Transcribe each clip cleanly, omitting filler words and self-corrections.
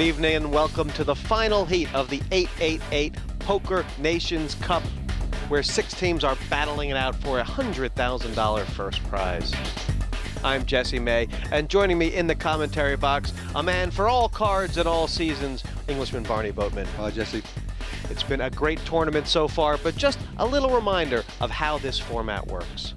Good evening and welcome to the final heat of the 888 Poker Nations Cup, where 6 teams are battling it out for a $100,000 first prize. I'm Jesse May, and joining me in the commentary box, a man for all cards and all seasons, Englishman Barney Boatman. Hi, Jesse. It's been a great tournament so far, but just a little reminder of how this format works.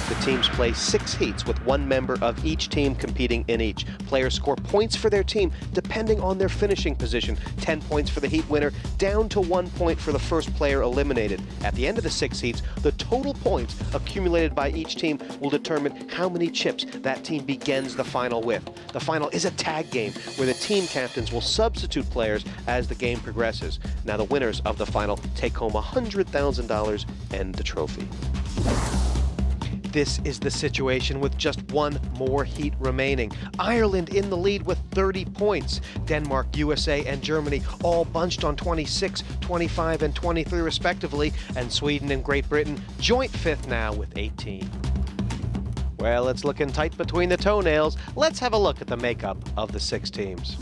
The teams play 6 heats with 1 member of each team competing in each. Players score points for their team depending on their finishing position. 10 points for the heat winner, down to 1 point for the first player eliminated. At the end of the 6 heats, the total points accumulated by each team will determine how many chips that team begins the final with. The final is a tag game where the team captains will substitute players as the game progresses. Now the winners of the final take home $100,000 and the trophy. This is the situation with just 1 more heat remaining. Ireland in the lead with 30 points. Denmark, USA, and Germany all bunched on 26, 25, and 23 respectively, and Sweden and Great Britain joint 5th now with 18. Well, it's looking tight between the toenails. Let's have a look at the makeup of the 6 teams.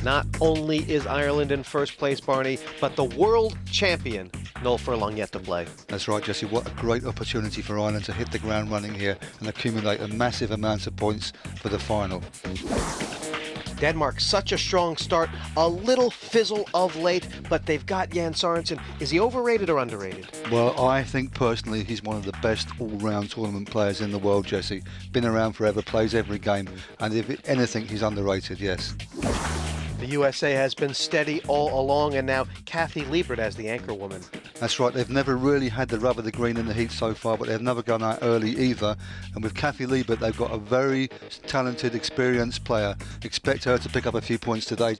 Not only is Ireland in first place, Barney, but the world champion, no furlong yet to play. That's right, Jesse. What a great opportunity for Ireland to hit the ground running here and accumulate a massive amount of points for the final. Denmark, such a strong start, a little fizzle of late, but they've got Jan Sørensen. Is he overrated or underrated? Well, I think personally he's one of the best all-round tournament players in the world, Jesse. Been around forever, plays every game, and if anything, he's underrated, yes. The USA has been steady all along, and now Kathy Liebert as the anchor woman. That's right, they've never really had the rub of the green in the heat so far, but they've never gone out early either. And with Kathy Liebert, they've got a very talented, experienced player. Expect her to pick up a few points today.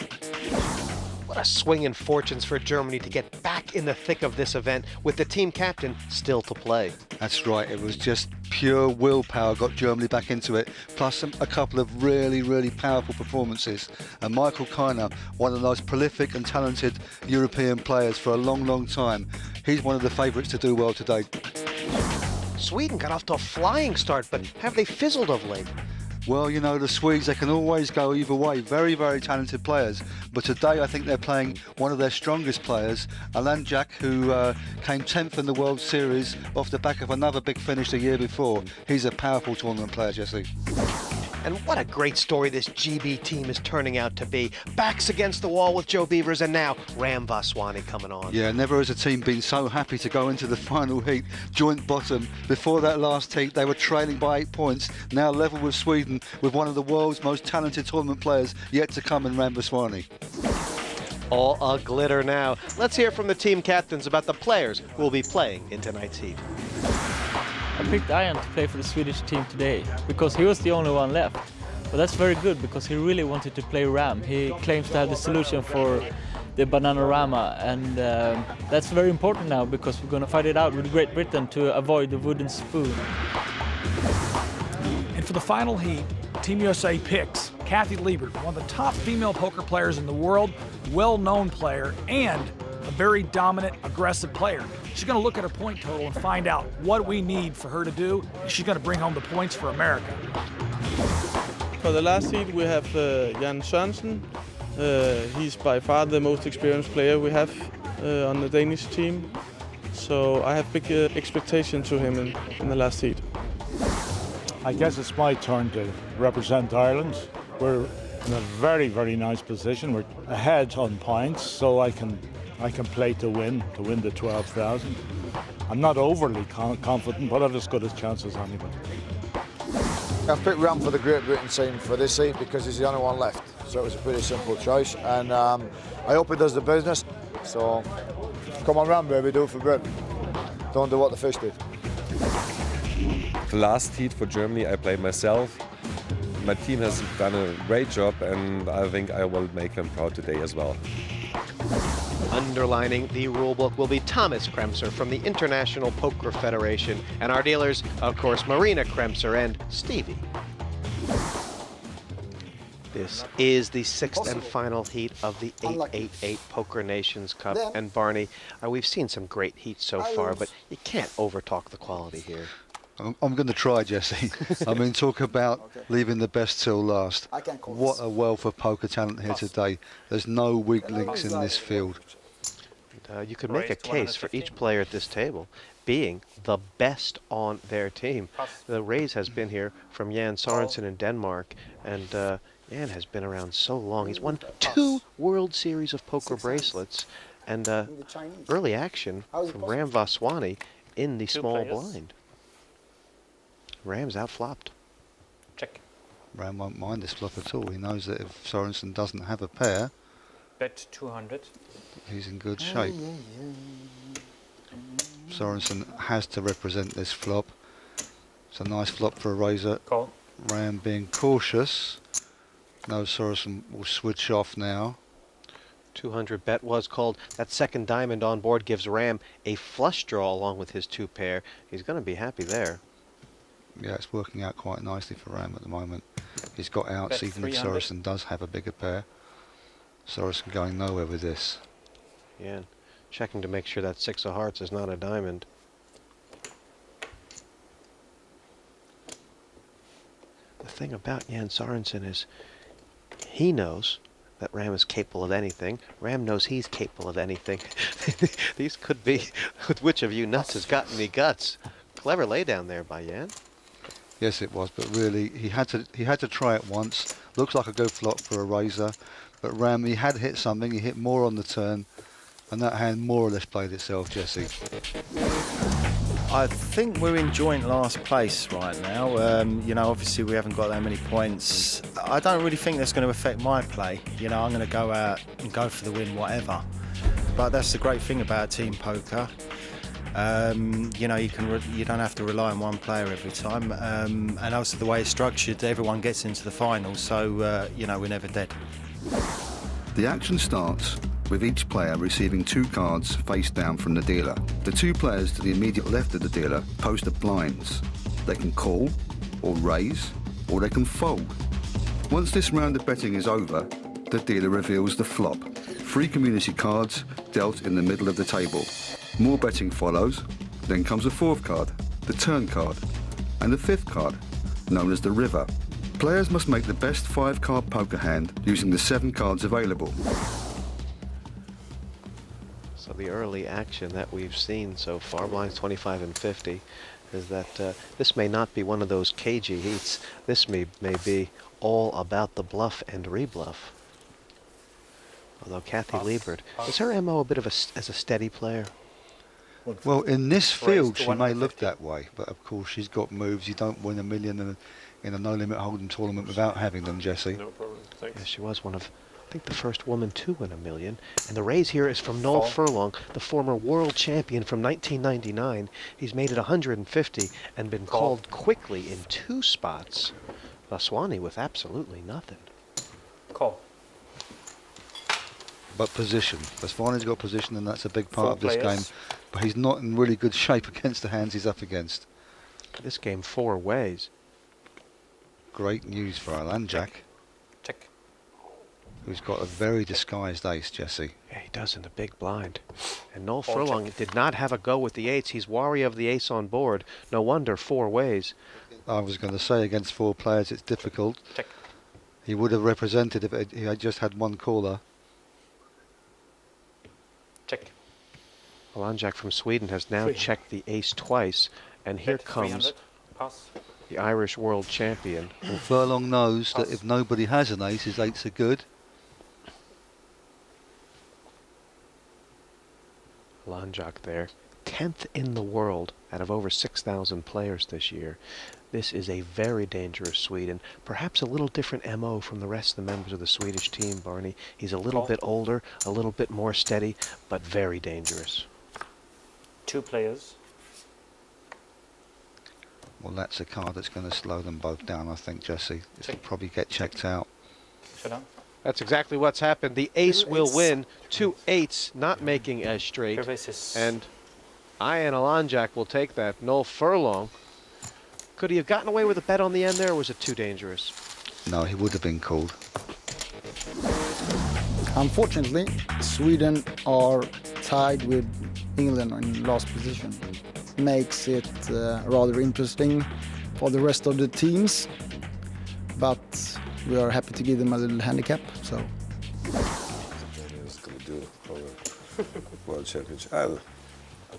What a swing in fortunes for Germany to get back in the thick of this event with the team captain still to play. That's right, it was just pure willpower got Germany back into it, plus a couple of really powerful performances. And Michael Kiner, one of the most prolific and talented European players for a long time, he's one of the favourites to do well today. Sweden got off to a flying start, but have they fizzled of late? Well, you know, the Swedes, they can always go either way. Very talented players. But today I think they're playing one of their strongest players, Alain Jack, who came 10th in the World Series off the back of another big finish the year before. He's a powerful tournament player, Jesse. And what a great story this GB team is turning out to be. Backs against the wall with Joe Beavers, and now Ram Vaswani coming on. Yeah, never has a team been so happy to go into the final heat, joint bottom. Before that last heat, they were trailing by 8 points, now level with Sweden, with one of the world's most talented tournament players yet to come in Ram Vaswani. All a glitter now. Let's hear from the team captains about the players who will be playing in tonight's heat. I picked Ian to play for the Swedish team today because he was the only one left. But that's very good because he really wanted to play Ram. He claims to have the solution for the Bananarama, and that's very important now because we're going to fight it out with Great Britain to avoid the wooden spoon. And for the final heat, Team USA picks Kathy Liebert, one of the top female poker players in the world, well-known player, and a very dominant, aggressive player. She's going to look at her point total and find out what we need for her to do, and she's going to bring home the points for America. For the last heat, we have Jan Sørensen. He's by far the most experienced player we have on the Danish team. So I have big expectations to him in the last heat. I guess it's my turn to represent Ireland. We're in a very nice position. We're ahead on points, so I can play to win the 12,000. I'm not overly confident, but I've as good a chance as anybody. I've picked Ram for the Great Britain team for this seat because he's the only one left. So it was a pretty simple choice, and I hope he does the business. So come on, Ram, baby, do it for Britain. Don't do what the fish did. The last heat for Germany I played myself. My team has done a great job, and I think I will make them proud today as well. Underlining the rulebook will be Thomas Kremser from the International Poker Federation, and our dealers, of course, Marina Kremser and Stevie. This is the 6th and final heat of the 888 Poker Nations Cup. And Barney, we've seen some great heats so far, but you can't overtalk the quality here. I'm going to try, Jesse. I mean, talk about leaving the best till last. What a wealth of poker talent here today. There's no weak links in this field. You could make a case for each player at this table being the best on their team. The raise has been here from Jan Sorensen in Denmark, and Jan has been around so long. He's won 2 World Series of Poker bracelets, and early action from Ram Vaswani in the small blind. Ram's outflopped. Check. Ram won't mind this flop at all. He knows that if Sorensen doesn't have a pair, Bet 200. he's in good shape. Sorensen has to represent this flop. It's a nice flop for a raiser. Call. Ram being cautious. No, Sorensen will switch off now. 200 bet was called. That second diamond on board gives Ram a flush draw along with his 2 pair. He's going to be happy there. Yeah, it's working out quite nicely for Ram at the moment. He's got outs Bet even if 300. Sorensen does have a bigger pair. Sorensen going nowhere with this. Yeah, checking to make sure that 6 of hearts is not a diamond. The thing about Jan Sorensen is he knows that Ram is capable of anything. Ram knows he's capable of anything. These could be which of you nuts has got any guts. Clever laydown there by Jan. Yes, it was, but really he had to try it once. Looks like a good flop for a raiser, but Ram, he had hit something. He hit more on the turn, and that hand more or less played itself, Jesse. I think we're in joint last place right now. You know, obviously we haven't got that many points. I don't really think that's going to affect my play. You know, I'm going to go out and go for the win, whatever. But that's the great thing about team poker. You know, you don't have to rely on one player every time, and also the way it's structured, everyone gets into the final, so you know, we're never dead. The action starts with each player receiving 2 cards face down from the dealer. The 2 players to the immediate left of the dealer post the blinds. They can call, or raise, or they can fold. Once this round of betting is over, the dealer reveals the flop. 3 community cards dealt in the middle of the table. More betting follows, then comes a 4th card, the turn card, and the 5th card, known as the river. Players must make the best 5-card poker hand using the 7 cards available. So the early action that we've seen so far, blinds 25 and 50, is that this may not be one of those cagey heats. This may be all about the bluff and rebluff. Although Kathy Liebert, is her MO a bit of as a steady player? Well, in this field, she may look that way, but of course she's got moves. You don't win $1 million in a no-limit hold'em tournament without having them, Jesse. No problem, thanks. Yes, she was one of, I think, the first woman to win $1 million. And the raise here is from Noel Furlong, the former world champion from 1999. He's made it 150 and been called quickly in 2 spots. Vaswani with absolutely nothing. Call. But position. Vaswani's got position, and that's a big part 4 of this players. game. But he's not in really good shape against the hands he's up against. This game 4 ways. Great news for Alan Jack, Check. who's got a very disguised ace, Jesse. Yeah, he does in the big blind. And Noel Furlong did not have a go with the 8s. He's wary of the ace on board. No wonder 4 ways. I was going to say against 4 players it's difficult. Check. He would have represented if he had just had 1 caller. Check. Alan Jack from Sweden has now checked the ace twice. And here Bet comes 300. Pass. the Irish world champion. Well, Furlong knows that if nobody has an ace, his 8s are good. Alan Jack there. 10th in the world out of over 6,000 players this year. This is a very dangerous Swede, and perhaps a little different MO from the rest of the members of the Swedish team, Barney. He's a little bit older, a little bit more steady, but very dangerous. 2 players. Well, that's a card that's going to slow them both down, I think, Jesse. This will Check. probably get checked out. Shut down. That's exactly what's happened. The ace will win. 2 8s, not making as straight. Your bases. And Ian Alanjak will take that. Noel Furlong. Could he have gotten away with a bet on the end there, or was it too dangerous? No, he would have been called. Unfortunately, Sweden are tied with England in last position. makes it rather interesting for the rest of the teams. But we are happy to give them a little handicap. So. It's going to do for the World Championship. Have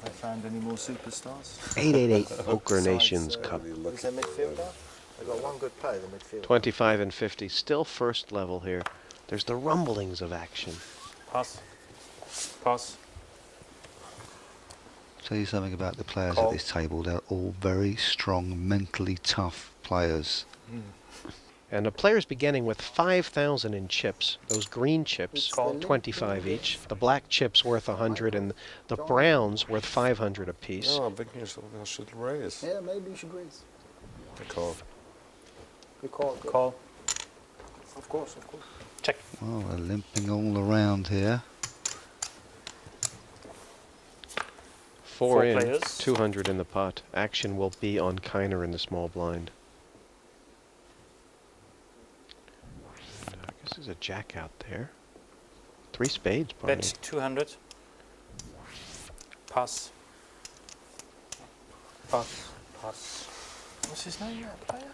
they found any more superstars? 888 Poker Nations Cup. Is there midfielder? They've got one good player, the midfielder. 25 and 50, still first level here. There's the rumblings of action. Pass. Pass. Tell you something about the players at this table. They're all very strong, mentally tough players. And the players beginning with 5,000 in chips. Those green chips, 25 each. The black chips worth 100, and the browns worth 500 apiece. No, I'm thinking I should raise. Yeah, maybe you should raise. I call. You call. Call. Of course, of course. Check. Well, they're limping all around here. 4 in, players. 200 in the pot. Action will be on Kiner in the small blind. I guess there's a jack out there. 3 spades, probably. Bet 200. Pass. Pass. Pass. What's his name, that player?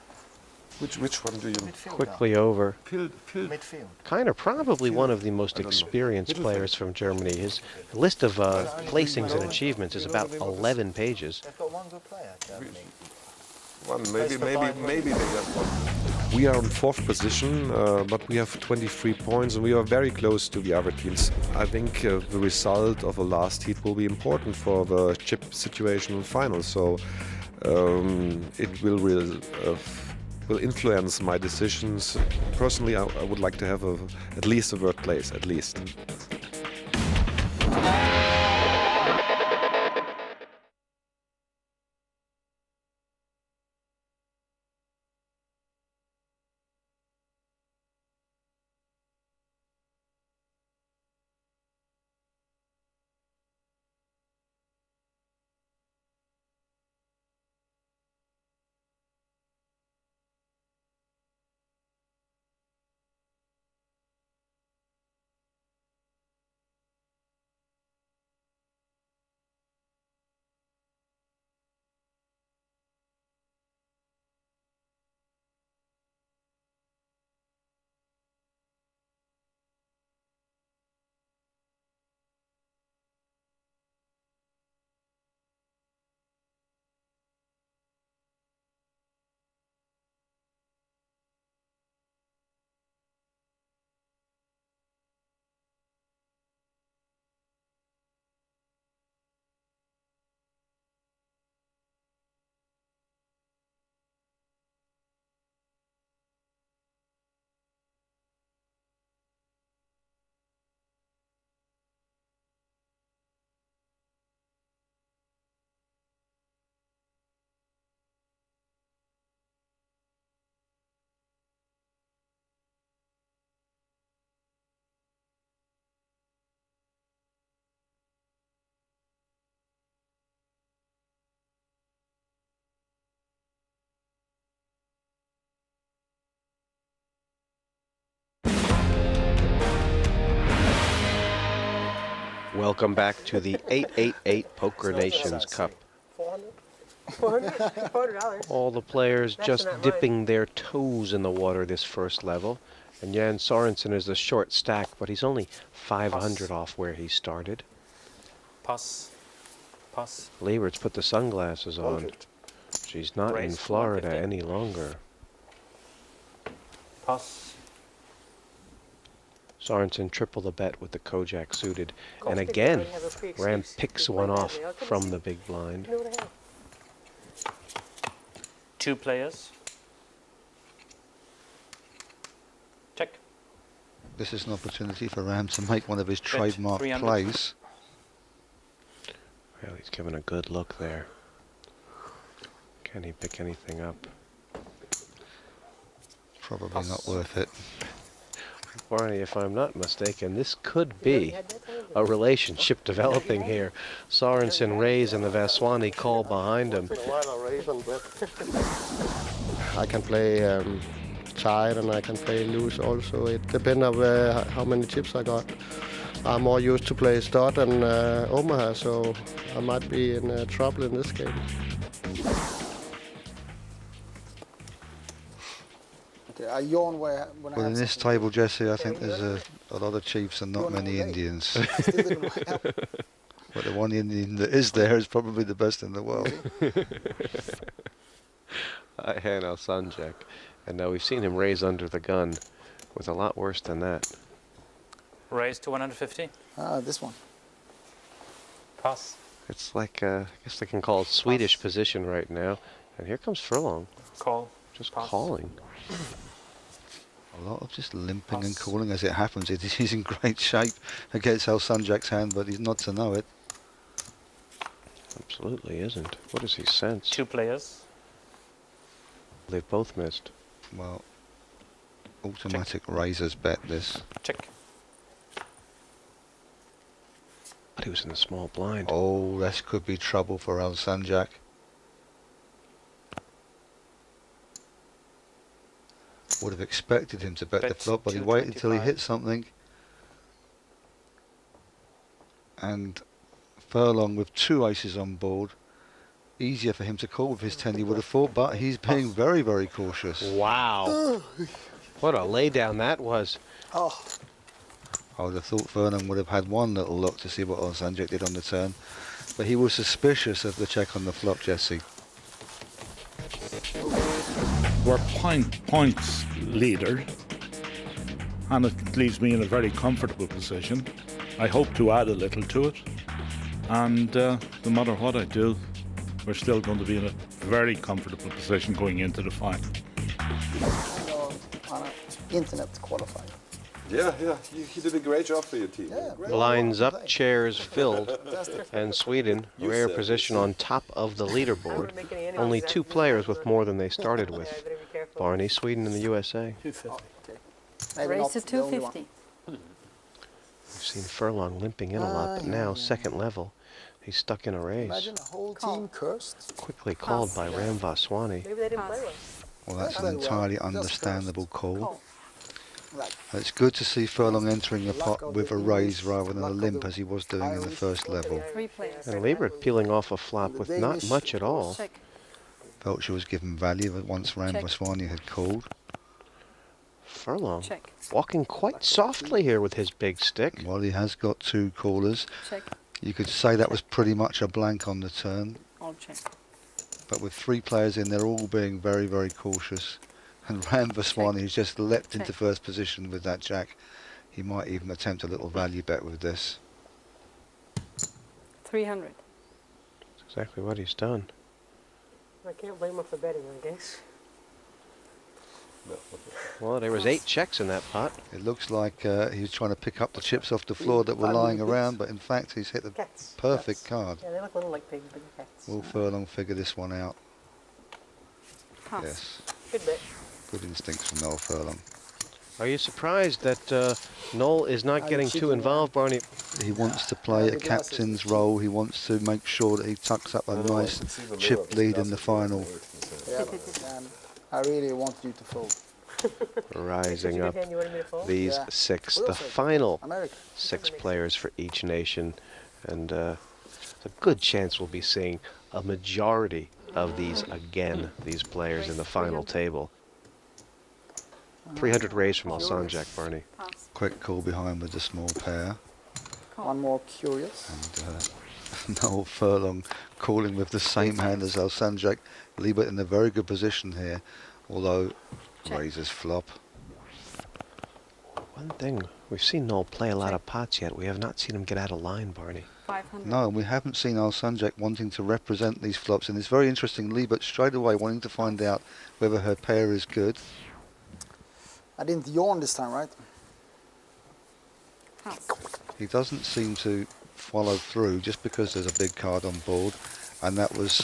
Which one do you... Midfielder. Quickly over. Midfield. Kiner, probably one of the most experienced players from Germany. His list of placings and achievements is about 11 pages. They've got one good player, Germany. One, maybe they got one. We are in 4th position, but we have 23 points and we are very close to the other teams. I think the result of the last heat will be important for the chip situation in final, so it will influence my decisions. Personally, I would like to have at least a third place, at least. Welcome back to the 888 Poker Nations Cup. $400. All the players That's just not dipping their toes in the water this first level. And Jan Sorensen is a short stack, but he's only 500 off where he started. Pass. Pass. Liebert's put the sunglasses on. She's not in Raise Florida 150. any longer. Pass. Sorensen triple the bet with the Kojak suited. And Course, again, they have a free Ram excuse. picks People one like off that, I'll come and from see. the big blind. You know what I have? 2 players. Check. This is an opportunity for Ram to make one of his trademark 300. plays. Well, he's given a good look there. Can he pick anything up? Probably not worth it. Barney, if I'm not mistaken, this could be a relationship developing here. Sorensen raise and the Vaswani call behind him. I can play tight and I can play loose also. It depends on how many chips I got. I'm more used to play stud and Omaha, so I might be in trouble in this game. Okay, I yawn when I Well, in have this something. table, Jesse, I think there's a lot of chiefs and not many Indians. Still didn't work out. But the one Indian that is there is probably the best in the world. And Alsanjak. And we've seen him raise under the gun with a lot worse than that. Raise to 150. This one. Pass. It's like, I guess they can call it Swedish position right now. And here comes Furlong. Call. Just Pass. calling. A lot of just limping and calling as it happens. He's in great shape against Alsanjak's hand, but he's not to know it. Absolutely isn't. What does he sense? 2 players. They've both missed. Well, automatic razors bet this. Check. But he was in the small blind. Oh, this could be trouble for Alsanjak. Would have expected him to bet the flop, but he waited till he hit something. And Furlong with 2 aces on board. Easier for him to call with his 10, you would have thought, but he's being very, very cautious. Wow. What a laydown that was. Oh. I would have thought Furlong would have had one little look to see what Alsanjak did on the turn. But he was suspicious of the check on the flop, Jesse. We're points leader, and it leaves me in a very comfortable position. I hope to add a little to it, and no matter what I do, we're still going to be in a very comfortable position going into the final. Internet qualified. Yeah, you did a great job for your team. Yeah, Blinds up, chairs filled, and Sweden, rare position on top of the leaderboard. Only 2 players with more than they started with. Barney, Sweden, and the USA. 250. Raise to 250. We've seen Furlong limping in a lot, but now, second level, he's stuck in a raise. Imagine a whole team cursed. Quickly called by Ram Vaswani. Maybe they didn't play well. Well, that's an entirely understandable call. Call. It's good to see Furlong entering the pot with a raise rather than a limp as he was doing in the first level. 3 players. And Liebert peeling off a flop with not much at all. Check. Felt she was given value once Ram Check. Vaswani had called. Furlong Check. walking quite softly here with his big stick. Well, he has got 2 callers. Check. You could say that was pretty much a blank on the turn. All check. But with 3 players in, they're all being very, very cautious. And Ram Vaswani has just leapt into first position with that jack. He might even attempt a little value bet with this. 300. That's exactly what he's done. I can't blame him for betting, I guess. Well, there was 8 checks in that pot. It looks like he was trying to pick up the chips off the floor that were lying around, but in fact he's hit the Cats. perfect card. Yeah, they look a little like pigs, but they're cats. Will Furlong figure this one out? Pass. Yes. Good bet. Good instincts from Noel Furlong. Are you surprised that Noel is not getting too involved, Barney? He wants to play a captain's role. He wants to make sure that he tucks up a nice chip lead in the final. Yeah, but I really want you to fold. Rising up You wanted me to fold? these Yeah. 6, What the else? final America. 6 players for each nation. And there's a good chance we'll be seeing a majority of these again, these players in the final table. 300 raise from Alsanjak, Barney. Pass. Quick call behind with the small pair. One more curious. And Noel Furlong calling with the same hand as Alsanjak. Liebert in a very good position here, although raises flop. One thing, we've seen Noel play a lot of pots yet. We have not seen him get out of line, Barney. 500. No, and we haven't seen Alsanjak wanting to represent these flops. And it's very interesting, Liebert straight away wanting to find out whether her pair is good. I didn't yawn this time, right? Pass. He doesn't seem to follow through just because there's a big card on board. And that was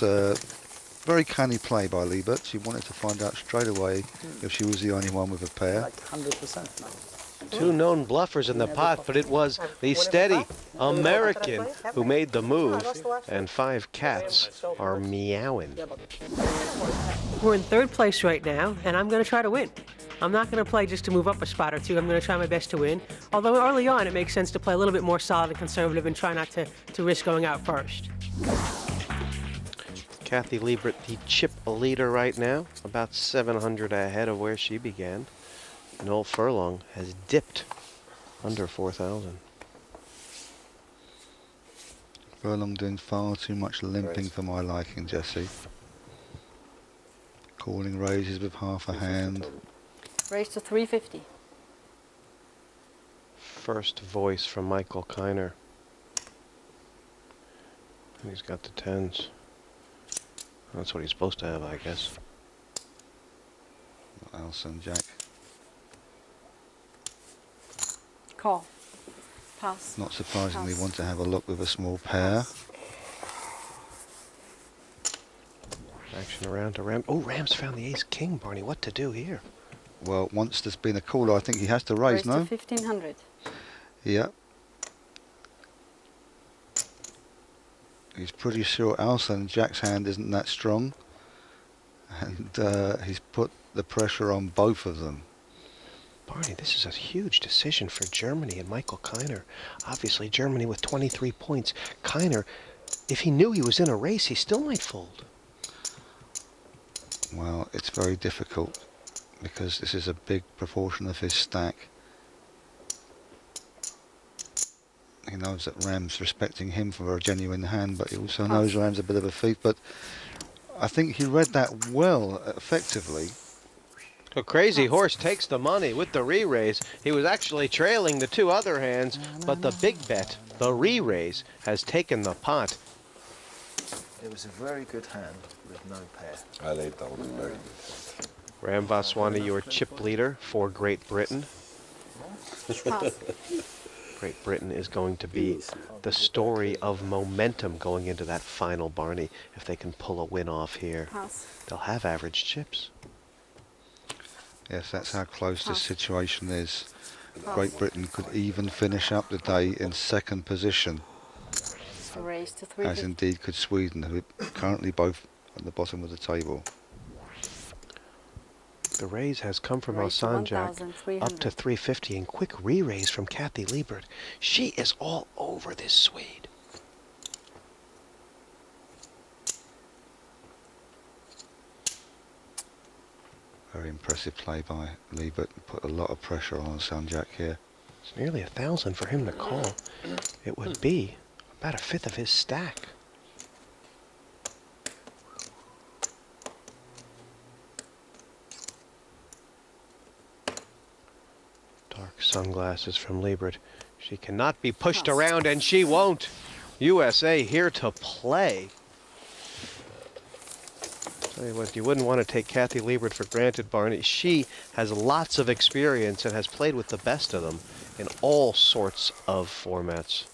very canny play by Liebert. She wanted to find out straight away if she was the only one with a pair. Like 100% now. 2 known bluffers in the pot, but it was the steady American who made the move, and 5 cats are meowing. We're in 3rd place right now, and I'm going to try to win. I'm not going to play just to move up a spot or two. I'm going to try my best to win. Although early on, it makes sense to play a little bit more solid and conservative and try not to risk going out first. Kathy Liebert, the chip leader right now, about 700 ahead of where she began. Noel Furlong has dipped under 4,000. Furlong doing far too much limping for my liking, Jesse. Calling raises with half a hand. Raise to 350. First voice from Michael Kiner. He's got the 10s. That's what he's supposed to have, I guess. Alison Jack. Call. Pass. Not surprisingly, Pass. want to have a look with a small pair. Action around to Ram. Oh, Ram's found the ace-king, Barney. What to do here? Well, once there's been a caller, I think he has to raise, no? To 1500. Yeah. He's pretty sure Alison Jack's hand isn't that strong. And he's put the pressure on both of them. Barney, this is a huge decision for Germany and Michael Kiner. Obviously, Germany with 23 points. Kiner, if he knew he was in a race, he still might fold. Well, it's very difficult because this is a big proportion of his stack. He knows that Ram's respecting him for a genuine hand, but he also knows Ram's a bit of a thief. But I think he read that well, effectively. A Crazy Horse takes the money with the re-raise. He was actually trailing the two other hands, but the big bet, the re-raise, has taken the pot. It was a very good hand with no pair. I laid down a very good. Ram Vaswani, your chip leader for Great Britain. Great Britain is going to be the story of momentum going into that final, Barney. If they can pull a win off here, they'll have average chips. Yes, that's how close this situation is. Great Britain could even finish up the day in second position. So raise to 350. As indeed could Sweden, who are currently both at the bottom of the table. The raise has come from Raise to Alsanjak 1,300. up to 350, and quick re-raise from Kathy Liebert. She is all over this Swede. Very impressive play by Liebert. Put a lot of pressure on Alsanjak here. It's nearly 1,000 for him to call. It would be about a fifth of his stack. Dark sunglasses from Liebert. She cannot be pushed around, and she won't. USA here to play. Tell you what, you wouldn't want to take Kathy Liebert for granted, Barney. She has lots of experience and has played with the best of them in all sorts of formats.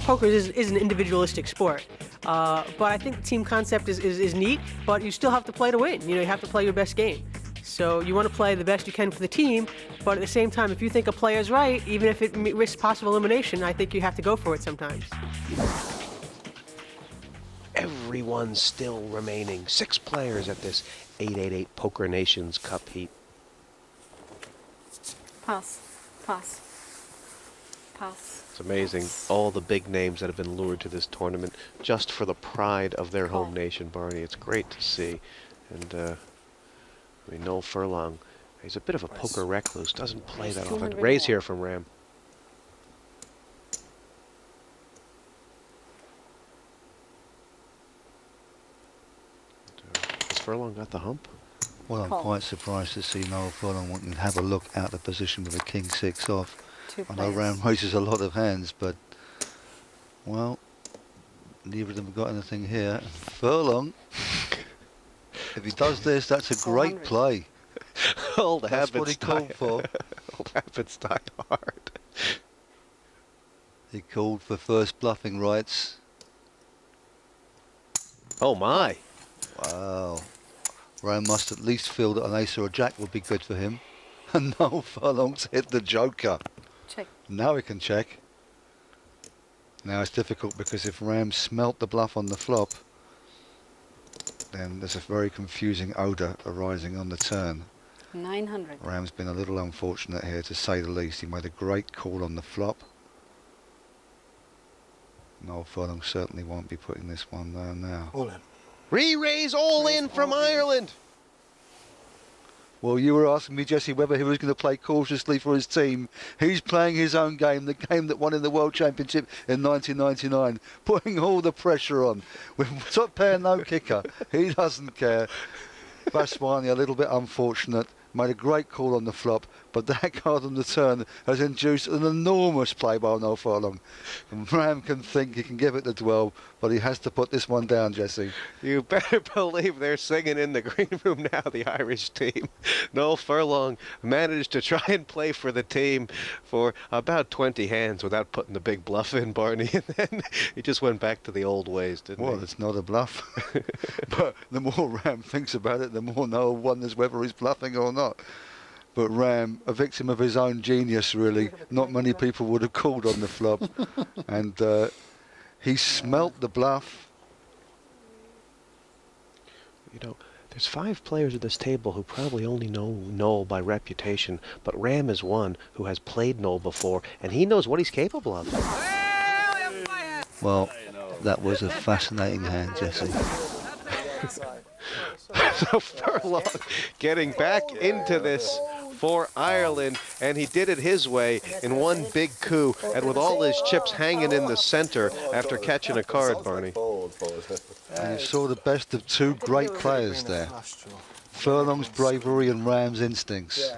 Poker is an individualistic sport, but I think the team concept is neat, but you still have to play to win. You know, you have to play your best game. So you want to play the best you can for the team, but at the same time, if you think a player's right, even if it risks possible elimination, I think you have to go for it sometimes. Everyone's still remaining. 6 players at this 888 Poker Nations Cup heat. Pass. Pass. Pass. It's amazing, all the big names that have been lured to this tournament just for the pride of their home nation, Barney. It's great to see. And, I mean, Noel Furlong, he's a bit of a poker recluse, doesn't play that often. Raise here from Ram. Has Furlong got the hump? Well, I'm quite surprised to see Noel Furlong wanting to have a look out of position with a king 6 off. I know Ram raises a lot of hands, but, well, neither of them have got anything here. Furlong, if he does this, that's a great play. Old That's habits what he called for. Old habits die hard. He called for first bluffing rights. Oh my. Wow. Ram must at least feel that an ace or a jack would be good for him. And Noel Furlong's hit the joker. Check. Now he can check. Now it's difficult because if Ram smelt the bluff on the flop, then there's a very confusing odour arising on the turn. 900. Ram's been a little unfortunate here, to say the least. He made a great call on the flop. Noel Furlong certainly won't be putting this one down now. All in. Re-raise all in from Ireland. Well, you were asking me, Jesse, whether he was going to play cautiously for his team. He's playing his own game, the game that won in the World Championship in 1999, putting all the pressure on. With top pair, no kicker. He doesn't care. Vaswani, a little bit unfortunate, made a great call on the flop, but that card on the turn has induced an enormous play by Noel Furlong. And Ram can think he can give it the 12, but he has to put this one down, Jesse. You better believe they're singing in the green room now, the Irish team. Noel Furlong managed to try and play for the team for about 20 hands without putting the big bluff in, Barney, and then he just went back to the old ways, didn't he? Well, it's not a bluff. But the more Ram thinks about it, the more Noel wonders whether he's bluffing or not. But Ram, a victim of his own genius, really. Not many people would have called on the flop. And he smelt the bluff. You know, there's 5 players at this table who probably only know Noel by reputation, but Ram is one who has played Noel before, and he knows what he's capable of. Well, that was a fascinating hand, Jesse. So Furlong getting back into this for Ireland, and he did it his way in one big coup, and with all his chips hanging in the center after catching a card, Barney. And you saw the best of 2 great players there. Furlong's bravery and Ram's instincts.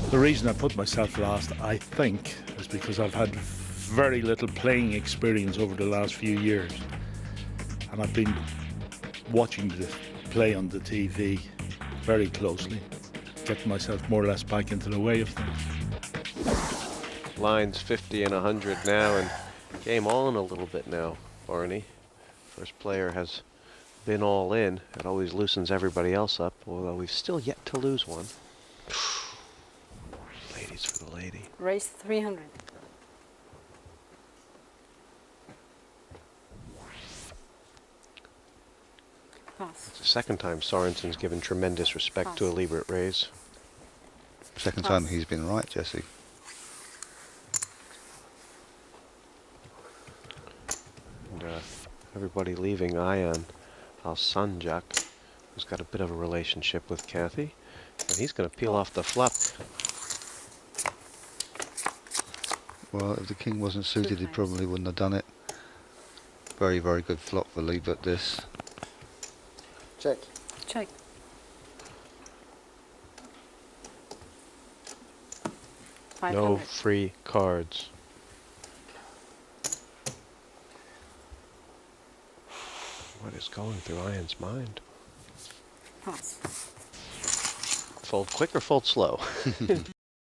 The reason I put myself last, I think, is because I've had very little playing experience over the last few years. And I've been watching the play on the TV very closely, getting myself more or less back into the way of things. Lines 50 and 100 now, and game on a little bit now, Barney. First player has been all in. It always loosens everybody else up, although we've still yet to lose one. Ladies for the lady. Raise 300. Pass. It's the second time Sorensen's given tremendous respect to a Liebert raise. Second time he's been right, Jesse. And everybody leaving Ian Al-Sanjak, who's got a bit of a relationship with Kathy, and he's going to peel off the flop. Well, if the king wasn't suited, he probably wouldn't have done it. Very, very good flop for Liebert, this. Check. Check. No free cards. What is going through Ian's mind? Pass. Fold quick or fold slow?